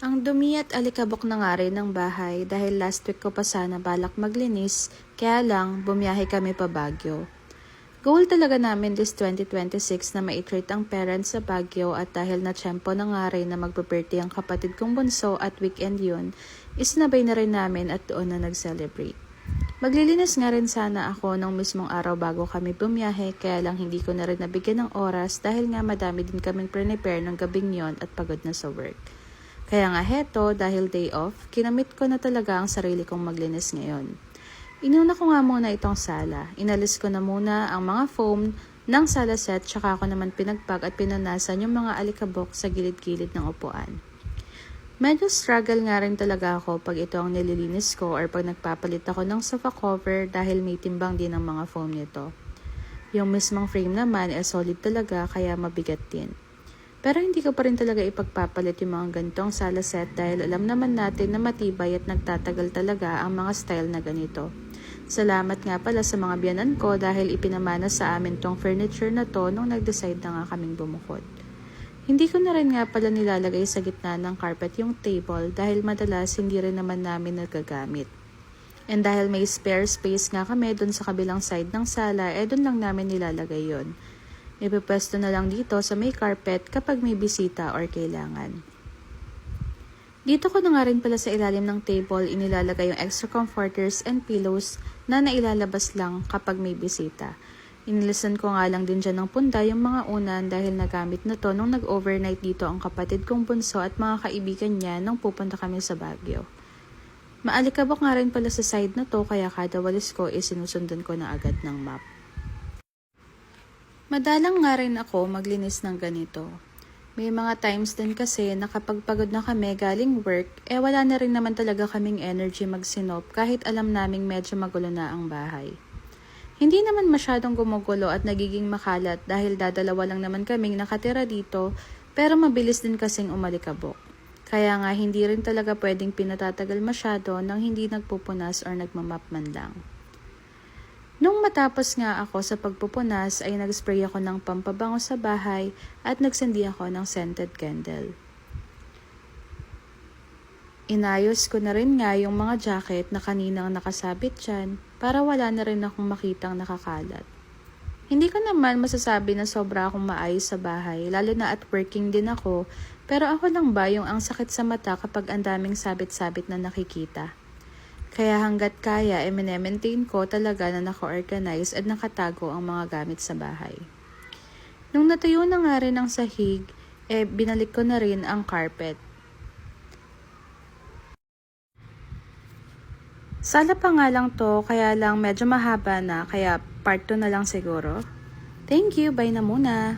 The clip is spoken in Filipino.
Ang dumi at alikabok na nga rin ng bahay dahil last week ko pa sana balak maglinis, kaya lang bumiyahe kami pa Baguio. Goal talaga namin this 2026 na ma-treat ang parents sa Baguio at dahil na-tsempo na nga rin na magbe-birthday ang kapatid kong bunso at weekend yun, isnabay na rin namin at doon na nag-celebrate. Maglilinis nga rin sana ako nung mismong araw bago kami bumiyahe kaya lang hindi ko na rin nabigyan ng oras dahil nga madami din kaming prepare ng gabing yon at pagod na sa work. Kaya nga heto, dahil day off, kinamit ko na talaga ang sarili kong maglinis ngayon. Inuna ko nga muna itong sala. Inalis ko na muna ang mga foam ng sala set tsaka ako naman pinagpag at pinunasan yung mga alikabok sa gilid-gilid ng upuan. Medyo struggle nga rin talaga ako pag ito ang nililinis ko or pag nagpapalit ako ng sofa cover dahil may timbang din ang mga foam nito. Yung mismong frame naman ay solid talaga kaya mabigat din. Pero hindi ko pa rin talaga ipagpapalit yung mga ganitong sala set dahil alam naman natin na matibay at nagtatagal talaga ang mga style na ganito. Salamat nga pala sa mga biyanan ko dahil ipinamana sa amin tong furniture na to nung nag-decide na nga kaming bumukod. Hindi ko na rin nga pala nilalagay sa gitna ng carpet yung table dahil madalas hindi rin naman namin nagagamit. And dahil may spare space nga kami dun sa kabilang side ng sala, dun lang namin nilalagay yon. Ipipwesto na lang dito sa may carpet kapag may bisita or kailangan. Dito ko na nga rin pala sa ilalim ng table inilalagay yung extra comforters and pillows na nailalabas lang kapag may bisita. Inilisan ko nga lang din dyan ng punda yung mga unan dahil nagamit na to nung nag-overnight dito ang kapatid kong bunso at mga kaibigan niya nung pupunta kami sa Baguio. Maalikabok nga rin pala sa side na to kaya kada walis ko sinusundan ko na agad ng map. Madalang nga rin ako maglinis ng ganito. May mga times din kasi na kapag pagod na kami galing work, wala na rin naman talaga kaming energy magsinop kahit alam naming medyo magulo na ang bahay. Hindi naman masyadong gumugulo at nagiging makalat dahil dadalawa lang naman kaming nakatira dito pero mabilis din kasing umalikabok. Kaya nga hindi rin talaga pwedeng pinatatagal masyado nang hindi nagpupunas or nagmamap man lang. Nung matapos nga ako sa pagpupunas ay nag-spray ako ng pampabango sa bahay at nagsindi ako ng scented candle. Inayos ko na rin nga yung mga jacket na kaninang nakasabit dyan para wala na rin akong makitang nakakalat. Hindi ko naman masasabi na sobra akong maayos sa bahay lalo na at working din ako pero ako lang ba yung ang sakit sa mata kapag ang daming sabit-sabit na nakikita. Kaya hanggat kaya maintain ko talaga na naka-organize at nakatago ang mga gamit sa bahay. Nung natuyo na nga rin ang sahig, binalik ko na rin ang carpet. Sala pa nga lang to, kaya lang medyo mahaba na, kaya part 2 na lang siguro. Thank you, bye na muna!